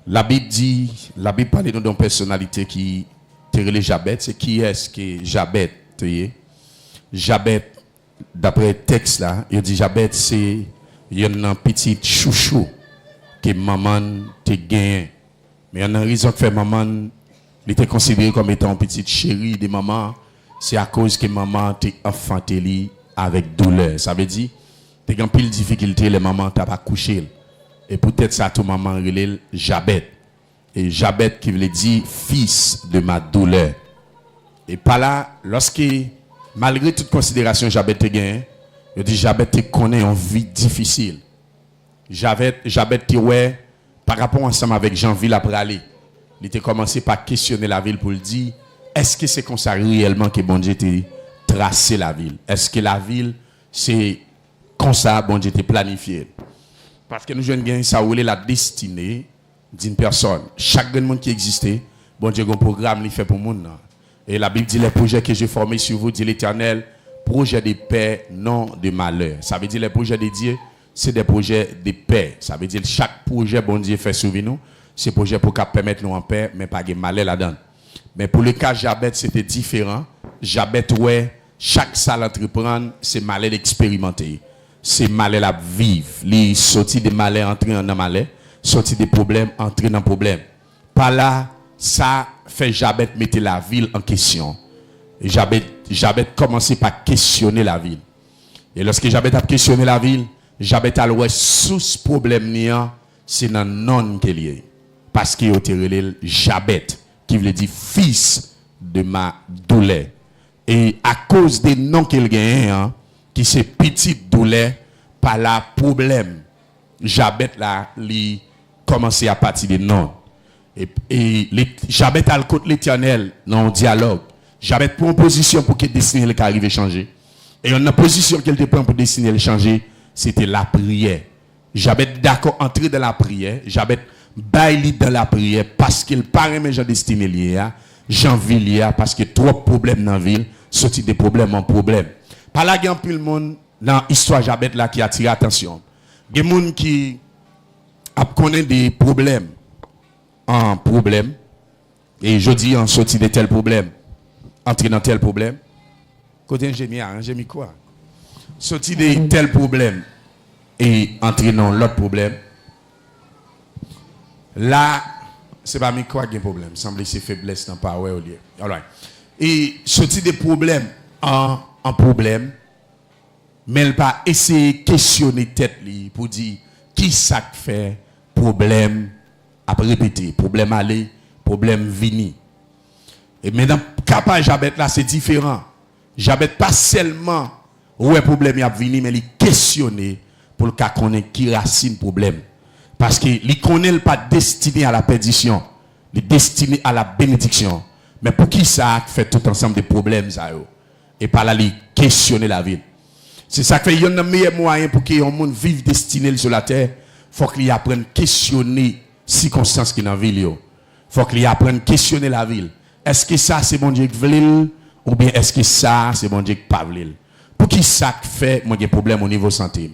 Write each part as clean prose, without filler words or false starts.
La Bible parle d'une personnalité qui est Jabet. C'est qui est-ce que Jabet? Jabet, d'après le texte là, il dit Jabet, c'est un petit chouchou que maman te gagne. Mais il y a une raison que fait maman, il était considéré comme étant une petite chérie de maman. C'est à cause que maman t'a enfanté avec douleur. Ça veut dire, tu as pile difficulté, les mamans t'as pas couché. Et peut-être ça, tout maman relève Jabet. Et Jabet qui veut dire fils de ma douleur. Et par là, lorsque, malgré toute considération, Jabet te gagne, il dit Jabet te connaît une vie difficile. Jabet te ouais, par rapport ensemble avec Jean-Ville après aller, il était commencé par questionner la ville pour le dire, est-ce que c'est comme ça réellement que bon Dieu t'a tracé la ville? Est-ce que la ville, c'est comme ça bon Dieu t'a planifié? Parce que nous jeunes gens, ça voulait la destinée d'une personne. Chaque monde qui existait, bon Dieu a un programme, il fait pour le monde. Et la Bible dit, les projets que j'ai formés sur vous, dit l'Éternel, projets de paix, non de malheur. Ça veut dire les projets de Dieu, c'est des projets de paix. Ça veut dire chaque projet, bon Dieu fait sur nous, c'est un projet pour permettre nous en paix, mais pas de malheur là-dedans. Mais pour le cas Jabet, c'était différent. Jabet, ouais, chaque salle entreprendre, c'est malheur expérimenté. C'est malheur à vivre. Les sorties de malheur, entrer dans malheur, sortir des problèmes, entrer dans problème. Par là, ça fait Jabet mettre la ville en question. Et Jabet commençait par questionner la ville. Et lorsque Jabet a questionné la ville, Jabet a le sous ce problème, c'est dans non qu'il y est. Parce qu'il y a Jabet, qui veut dire fils de ma douleur. Et à cause des noms qu'il gagne, qui c'est petite douleur, par la problème, Jabet là, il commençait à partir des noms. Et Jabet a le côté l'Éternel dans le dialogue. Jabet prend une position pour que destinée qui arrive à changer. Et une position qu'elle te prend pour destinée à changer, c'était la prière. Jabet d'accord entrer dans la prière. Jabet baille dans la prière parce qu'il paraît mais Jean destiné lié, Jean Villiers parce que trop de problèmes dans la ville, sorti des problèmes en problème. Par là, il y a plus de monde dans l'histoire Jabet là qui attire attention. Il y a des gens qui connaissent des problèmes en problème. Et je dis en sorti de tel problème, entrer dans tel problème. Côté j'ai mis quoi? Sorti de tel problème et entrer dans l'autre problème. Là, c'est pas mis quoi qui est problème. Il semble que c'est faiblesse dans pas ouais au lieu. Alright. Et sorti des problèmes en problème, mais elle pas essayer de questionner tête li pour dire qui ça fait problème à répéter, problème aller, problème venir. Et maintenant, capable Jabet là, c'est différent. Jabet pas seulement ouais problème y a venir, mais il questionner pour le cas qu'on ait qui racine problème. Parce qu'il connaît pas destiné à la perdition, il est destiné à la bénédiction. Mais pour qui ça fait tout ensemble des problèmes ça yo? Et par là, il questionner la vie. C'est ça que fait un meilleur moyen pour que un monde vive destiné sur la terre. Faut qu'il apprenne à questionner circonstances qui dans la ville. Faut qu'il apprenne à questionner la ville. Est-ce que ça c'est bon Dieu qui veut ou bien est-ce que ça c'est bon Dieu qui pas veut? Pour qui ça fait moi des problèmes au niveau santé?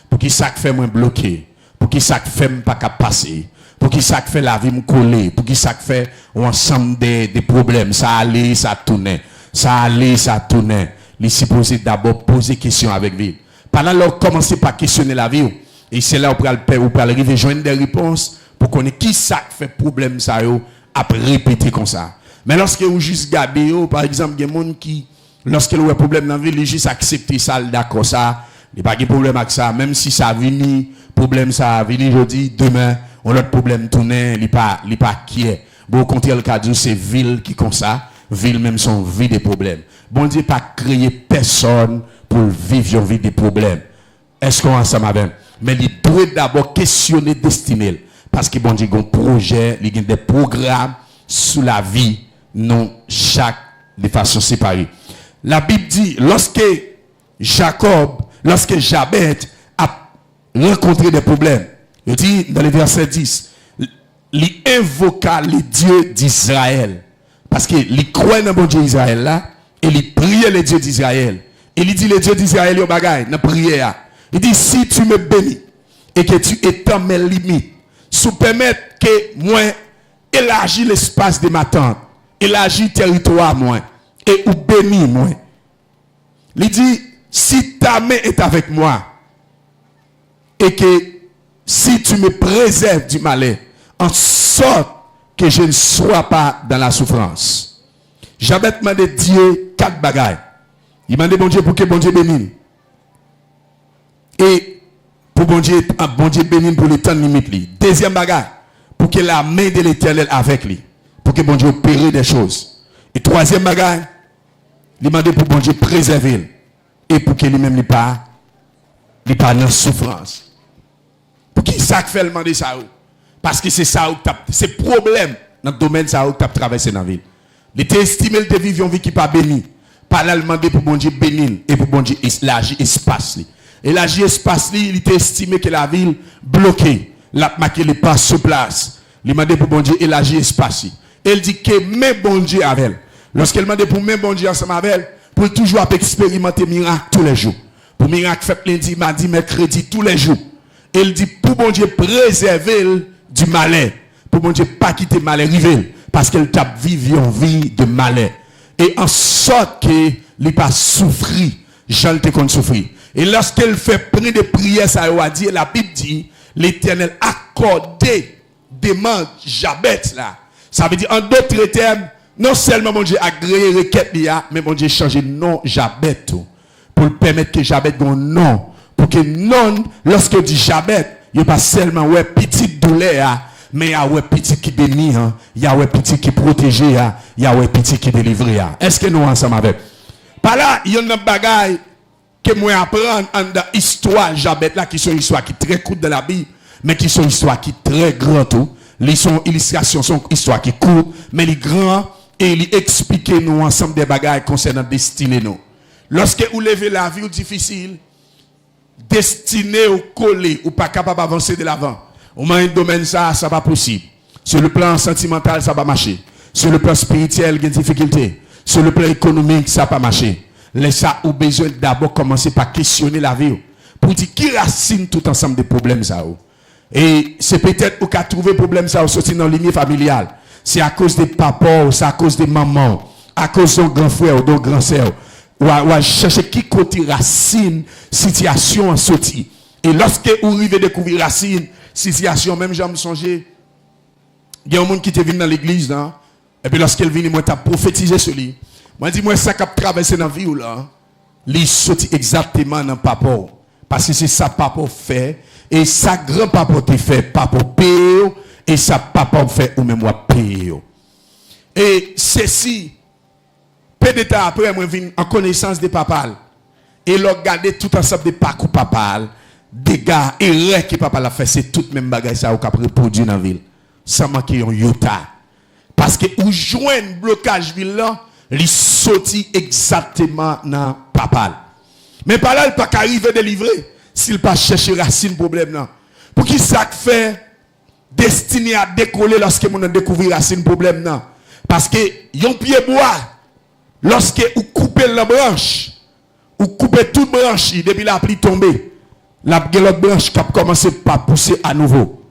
Pour qui ça fait moi bloqué? Pour qui ça fait pas qu'à passer? Pour qui ça fait la vie me coller? Pour qui ça fait ensemble des problèmes? Ça allait, ça tournait. Ça allait, ça tournait. Il est supposé d'abord poser question avec lui. Pendant là, commencer par questionner la vie. Et c'est là où on peut arriver joindre des réponses pour connaître qui ça fait problème ça yo après répéter comme ça. Mais lorsque vous juste gardez, par exemple, il y a des gens qui, lorsque vous avez un problème dans la vie, ils juste accepter ça, d'accord ça. Il n'y a pas de problème avec ça. Même si ça vient, problème ça vient aujourd'hui, demain, on a autre problème tourné, il n'est pas qui est. Bon, au contraire, le cas de c'est ville qui comme ça. Ville même son vie des problèmes. Bon Dieu pas créé personne pour vivre une vie des problèmes. Est-ce qu'on a ça avec? Mais il doit d'abord questionner destinée. Parce que bon Dieu a un projet, il y a des programmes sous la vie, non chaque de façon séparée. La Bible dit, lorsque Jabet a rencontré des problèmes, il dit dans le verset 10, il invoqua les dieux d'Israël. Parce qu'il croit dans le bon Dieu d'Israël là, et il prie les dieux d'Israël. Et il dit les dieux d'Israël, il bagaille dans la prière. Il dit si tu me bénis et que tu étends mes limites, sous permettre que moi élargir l'espace de ma tente, élargir territoire moi et ou bénir moi. Il dit si ta main est avec moi et que si tu me préserves du malheur, en sorte que je ne sois pas dans la souffrance. J'avais demandé Dieu 4 bagailles. Il m'a demandé bon Dieu pour que bon Dieu bénisse. Et pour bon Dieu bénisse pour le temps limite. Deuxième bagaille, pour que la main de l'Éternel avec lui. Pour que bon Dieu opère des choses. Et troisième bagaille, il m'a demandé pour bon Dieu préserver. Et pour que lui-même n'est pas dans la souffrance. Pour qui ça fait le demander ça? Parce que c'est ça, c'est problème dans le domaine ça où tu as traversé dans la ville. Il était estimé de vivre une vie qui n'est pas bénie. Par là, il demandé pour bon Dieu bénir et pour bon Dieu élargir l'espace. Élargir l'espace, il était estimé que la ville bloquée. La marqué les pas sur place. Il demandé pour bon Dieu élargir l'espace. Et il dit que même bon Dieu avec elle. Lorsqu'il demandé pour même bon Dieu ensemble avec elle, pour toujours expérimenter miracle tous les jours. Pour miracle fait lundi, mardi, mercredi, tous les jours. Et il dit pour bon Dieu préserver du malheur. Pour bon Dieu pas quitter le malheur rivé. Parce qu'elle t'a vécu une vie de malheur. Et en sorte qu'il n'a pas souffert, Jean te qu'on souffrir. Et lorsqu'elle fait prendre des prières, ça a dit, la Bible dit, l'Éternel accordé demande Jabet là. Ça veut dire en d'autres termes, non seulement mon Dieu a agréé requête mais mon Dieu a changé nom Jabet pour le permettre que Jabet ait un nom. Pour que non, lorsque dit Jabet, il n'y a pas seulement ouais petite douleur, mais il y a ouais petit qui bénit, il y a ouais petit qui protège, il y a ouais petit qui délivre. Est-ce que nous ensemble avec? Par là, il y a une bagaille que moi apprendre dans l'histoire Jabet là, qui sont histoires qui très courtes de la Bible, mais qui sont histoires qui très grandes. Les sont illustrations, sont histoires qui courtes, mais les grands et ils expliquent nous ensemble des bagailles concernant destinée nous. Lorsque vous levez la vie difficile, destiné au collé ou pas capable d'avancer de l'avant. Au moins un domaine ça pas possible. Sur le plan sentimental ça va marcher. Sur le plan spirituel il y a des difficultés. Sur le plan économique ça pas marcher. Les ça ou besoin d'abord commencer par questionner la vie pour dire qui racine tout ensemble des problèmes ça. Et c'est peut-être pour qu'a trouvé problème ça sorti dans la lignée familiale. C'est à cause des papas, c'est à cause des mamans, à cause de grand frère ou de grand sœur. Ou à chercher qui côté racine situation en sorti. Et lorsque vous arrivez à découvrir racine situation, même j'ai me songer, il y a un monde qui te venu dans l'église là, et puis lorsqu'elle vient moi t'a prophétisé sur lui. Moi dis moi ça qui a traversé dans la vie là, il sorti exactement dans papa parce que c'est ça papa fait et ça grand papa te fait papa paye et ça papa fait ou même moi paye. Et ceci peu de temps après, moi, je viens en connaissance de papa. Et je regarde tout ensemble de parcours papa. Dégâts et erreurs que papa a fait, c'est tout même bagage ça qui a reproduit dans la ville. Sans manquer un iota. Parce que où joindre blocage ville là, il sorti exactement dans papa. Mais par là, il pas arriver à délivrer s'il pas chercher racine problème là. Pour qui ça fait destiné à décoller lorsque on a découvert racine problème là. Parce que yon pied bois. Lorsque vous coupez la branche, vous coupez toute branche, depuis la pluie tombée, la branche qui a commencé par pousser à nouveau.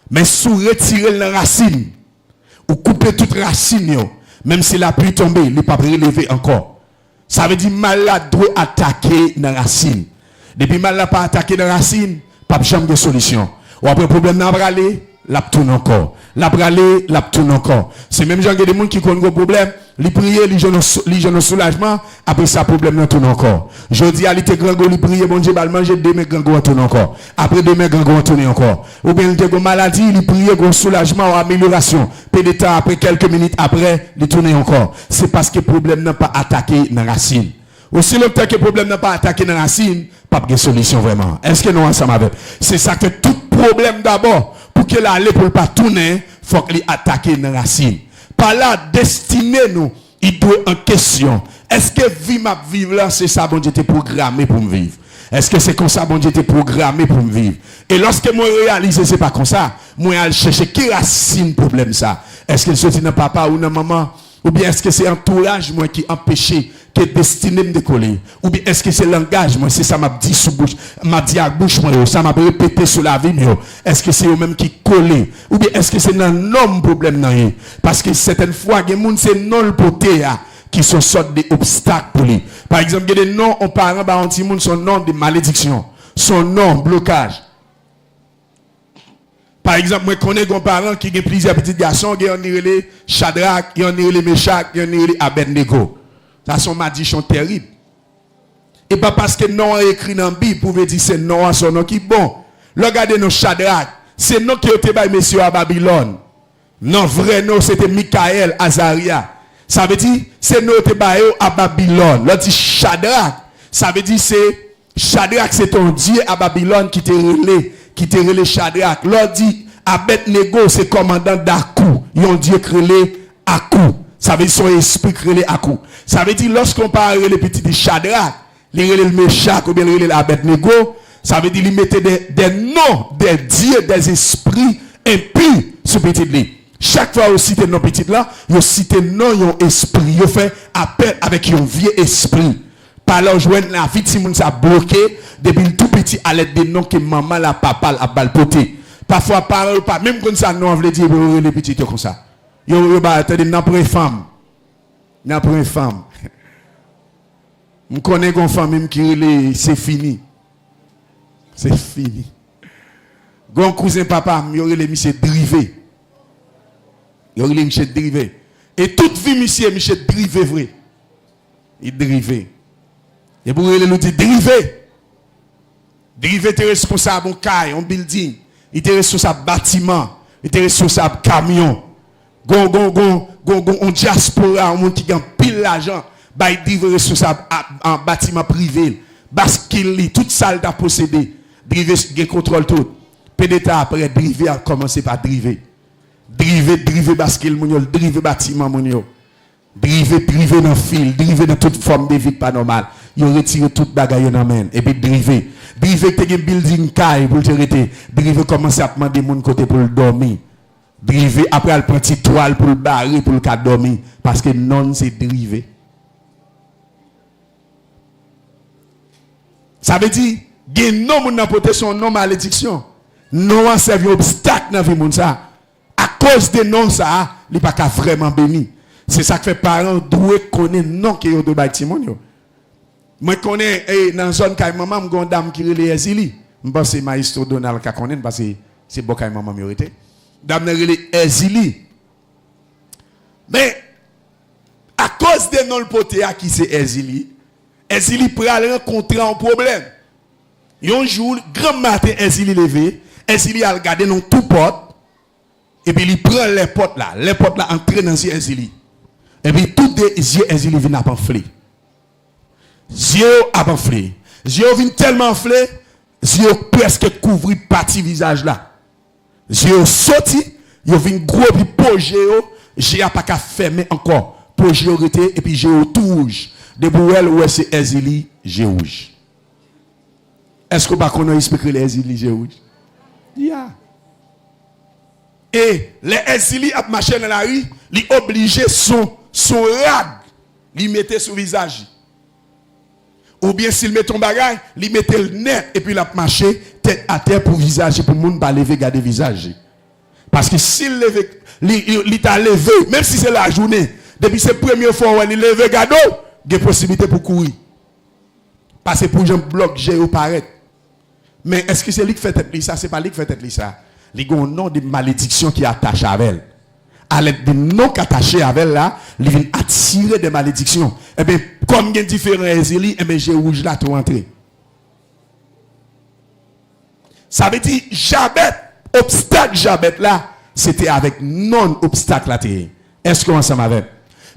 Mais si vous retirez la racine, vous coupez toute racine, même si la pluie tombée, il n'est pas relevé encore. Ça veut dire malade doit attaquer la racine. Depuis malade pas attaquer la racine, pas jamais de solution. Ou après problème n'a pas aller, la tourne encore. La bralé, la tourne encore. C'est même genre des gens qui ont un problème, li prier, li jeune soulagement, après ça problème la tourne encore. Je dis à l'été grand go li prier, bon Dieu bal manger demain grand go tourne encore. Après demain grand go tourne encore. Ou bien il une maladie, li prier un soulagement ou amélioration. Peu de temps après quelques minutes après, li tourne encore. C'est parce que problème n'a pas attaqué dans la racine. Aussi longtemps que le problème n'a pas attaqué dans la racine, pas de solution vraiment. Est-ce que nous ensemble avec? C'est ça que tout problème d'abord pour que l'aller pour pas tourner, faut qu'il attaque dans la racine. Par là, destiné nous, il doit en question. Est-ce que vie m'a vivre là, c'est ça bon Dieu t'es programmé pour me vivre? Est-ce que c'est comme ça bon Dieu t'es programmé pour me vivre? Et lorsque moi réalise c'est pas comme ça, moi aller chercher qui racine problème ça? Est-ce que c'est dans papa ou dans maman? Ou bien est-ce que c'est entourage moi qui empêche qui est destiné de coller? Ou bien est-ce que c'est l'engagement? C'est ça m'a dit sous bouche, m'a dit à bouche, ça m'a répété sur la vie. Est-ce que c'est eux-mêmes qui collent? Ou bien est-ce que c'est dans l'homme problème? Parce que certaines fois, il y a des gens c'est non le poté qui sont sortes d'obstacles pour lui. Par exemple, il y a des noms, on parle de son nom de malédiction, son nom blocage. Par exemple, moi, je connais un parent qui a plusieurs petits garçons, il y a les Shadrach, il y a les Meshach, il y a les Abednego. Ça sont malédictions terribles. Et pas parce que non est écrit dans la Bible, vous pouvez dire c'est non à son nom qui est bon. Regardez nos Shadrach, c'est non qui était par messieurs à Babylone. Non, vrai nom, c'était Michael, Azaria. Ça veut dire, c'est nous qui à Babylone. Là, dit Shadrach, ça veut dire c'est Shadrach, c'est ton Dieu à Babylone qui te relé Shadrach. Là, dit Abednego, c'est commandant d'Akou. Ils ont Dieu créé Akou. Ça veut dire son esprit créé Akou. Ça veut dire, lorsqu'on parle les petits Shadrach, les relais le Meshach ou bien les relais Abednego, ça veut dire qu'ils mettaient des noms, des dieux, des esprits impurs sur petit lit. Chaque fois vous citez nos petites là, vous citez non yon esprit, vous fait appel avec un vieux esprit. Par là, joindre la vie, si moun sa bloqué, depuis le tout petit à l'aide des noms que maman, la papa, la balpoté. Parfois, parole pas, même quand ça, non, on veut dire, les petits comme ça. Yo, attendez, n'a pas une femme. N'a pas une femme. Je connais une femme même qui c'est fini. C'est fini. Gon cousin papa, il y aurait les monsieur drivé. Il y aurait les monsieur drivé. Et toute vie, monsieur drivé vrai. Il drivé. Et pour lui nous dire drivé. Drivé était responsable en caille, en building. Il était responsable bâtiment. Il était responsable camion. On diaspora, on monde qui gagne pile l'argent. Bah, il drivé responsable en bâtiment privé. Parce qu'il tout ça il a possédé. Drivé, il contrôle tout. PDT après, drivé a commencé par drivé. Drivé parce qu'il mounio, drivé bâtiment mounio. Drivé dans le fil, drivé dans toute forme de vie pas normale. Il retire toute bagaille dans main. Et puis drivé que tu as un building caille pour te rester. Drivé commence à demander mon côté pour le dormir. Drivé après elle prend petite toile pour le barrer pour le cas dormir. Parce que non c'est drivé. Ça veut dire, il y a un nom qui porté son nom malédiction. Non a servi obstacle dans la vie ça. À cause de non ça, il n'est pas vraiment béni. C'est ça que fait parents doivent connaître non qui est de bâtiment. Moi je connais dans la zone où maman me une dame qui est Ezili. Je pense que c'est Maestro Donald qui connaît parce que c'est bon quand maman m'a été. Dame est Ezili. Mais à cause de non le poté qui c'est Ezili peut aller rencontrer un problème. Un jour, grand matin, Ezili levé, Ezili a regardé dans tout porte, et puis il prend les portes là entrent dans les Ezili. Et puis tous les yeux Ezili viennent à enfler. Yeux à enfler. Yeux viennent tellement enfler, yeux presque couvrir partie visage là. Yeux sorti, yeux viennent gros puis pogé, j'ai pas qu'à fermer encore. Pogé et puis j'ai tout rouge. De Bouel, où c'est Ezili, j'ai rouge. Est-ce que vous ne expliquer les Ezili, j'ai rouge? Yeah. Et les Ezili, à marcher dans la rue, ils obligent son rag, ils mettent sur le visage. Ou bien s'il met ton bagage, ils mettent le net et puis il a marché tête à terre pour visage, pour le monde pas lever, garder le visage. Parce que s'il lève, il t'a levé, même si c'est la journée, depuis cette première fois où il lève, gado, il y a possibilité pour courir. Parce que pour un bloc, j'ai paraître. Mais est-ce que c'est lui qui fait tête ça? C'est pas lui qui fait tête ça. Il y a un nom de malédiction qui est attaché à elle. À l'aide de noms attachés à elle là, il vient attirer des malédictions. Et bien, comme il y a différents Ezili, et bien j'ai rouge là tout entrer. Ça veut dire, Jabet, obstacle Jabet là, c'était avec non-obstacle là. Est-ce qu'on ensemble avec?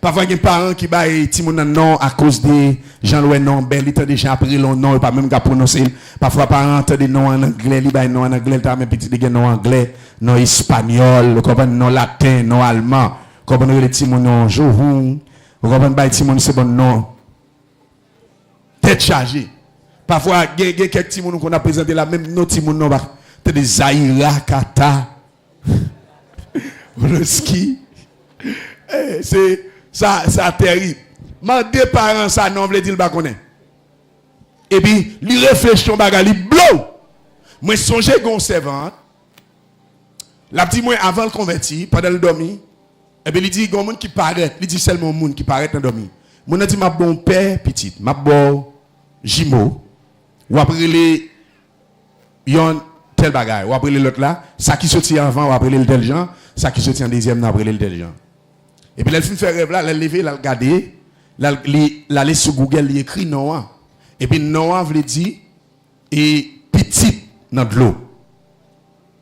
Parfois, il y a des parents qui baillent Timon non à cause de Jean-Louis non, ben, ils ont déjà appris le nom, pas même qu'à prononcer. Parfois, parents ont des noms en anglais, ils baillent non en anglais, ils ont petit des noms en anglais, non espagnol, non latin, non allemand, comprenez les Timon non Johun, vous comprenez Timon c'est bon nom. Tête chargée. Parfois, il y a quelques Timon qu'on a présenté la même nom Timon non, c'est des Zaira, Kata, Roski. C'est. Ça terrible. Mandé parents ça non veut dire pas connaît. Et puis, lui réfléchit bagarre, lui blow. Moi songe gon servante. La petite moi avant le converti, pendant le dormi, et puis il dit gon monde qui paraît, il dit seulement monde qui paraît dans dormi. Mon a dit ma bon père petit, ma bon jumeau ou après les yon tel bagaille, ou après l'autre là, ça qui sorti avant ou après le tel gens, ça qui sorti en deuxième après le tel gens. Et puis elle fin faire rêve là, elle lever, elle regarder, elle aller sur Google, elle écrit Noah. Et puis Noah veut dire et petit dans de l'eau.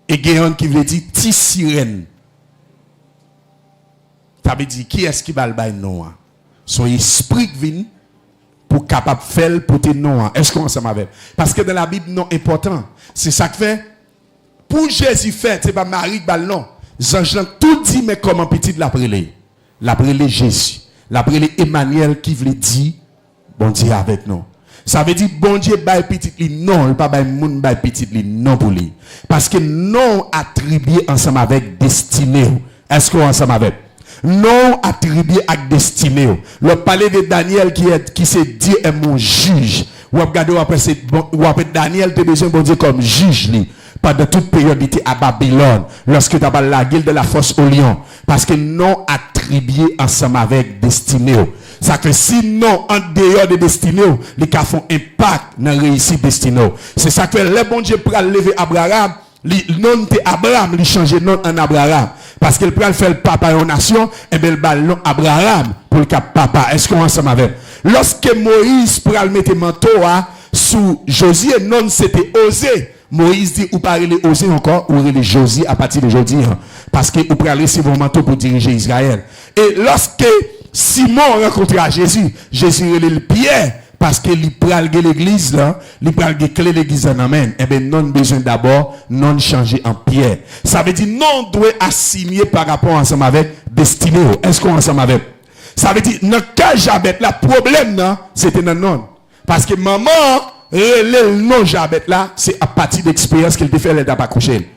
Et Géant qui veut dire petit sirène. Ça veut dire qui est-ce qui va le bail Noah? Son esprit qui vient pour capable faire pour tes Noah. Est-ce qu'on s'en avec? Parce que dans la Bible non important. C'est ça que fait pour Jésus fait, c'est pas Marie qui va non. Jean tout dit mais comment petit la prélé. La prélé Jésus. La prélé Emmanuel qui veut dire bon Dieu avec nous. Ça veut dire bon Dieu bail petit li non, pas bail moun bail petit li non pour lui. Parce que non attribué ensemble avec destiné. Est-ce qu'on ensemble avec? Non attribué avec destiné. Le palais de Daniel qui se dit est mon juge. Ou regardez après c'est bon, ou après Daniel te besoin bon Dieu comme juge li. Pendant toute période était à Babylone lorsque tu as la guilde de la fosse au lion parce que non attribué ensemble avec destiné. Ça fait sinon en dehors de destiné, les cas font impact dans la réussite destiné. C'est ça que le bon Dieu pour lever Abraham, non de Abraham, il change non en Abraham parce qu'il peut faire le papa en nation et bien le ballon Abraham pour le cap papa. Est-ce qu'on ensemble avec? Lorsque Moïse pour mettre manteau sous Josué, non c'était osé. Moïse dit ou parler oser encore ou les Josué à partir de aujourd'hui parce que ou pour recevoir un manteau pour diriger Israël. Et lorsque Simon rencontra Jésus, Jésus relève le Pierre parce que il pral l'église là, il pral clé l'église en amène. Eh bien non besoin d'abord non changer en Pierre. Ça veut dire non doit assigner par rapport ensemble avec destiné. Est-ce qu'on ensemble avec? Ça veut dire dans cas Jabet là problème là, c'était dans non parce que maman le non Jabet là, c'est à partir d'expérience qu'il te fait elle t'a pas couché.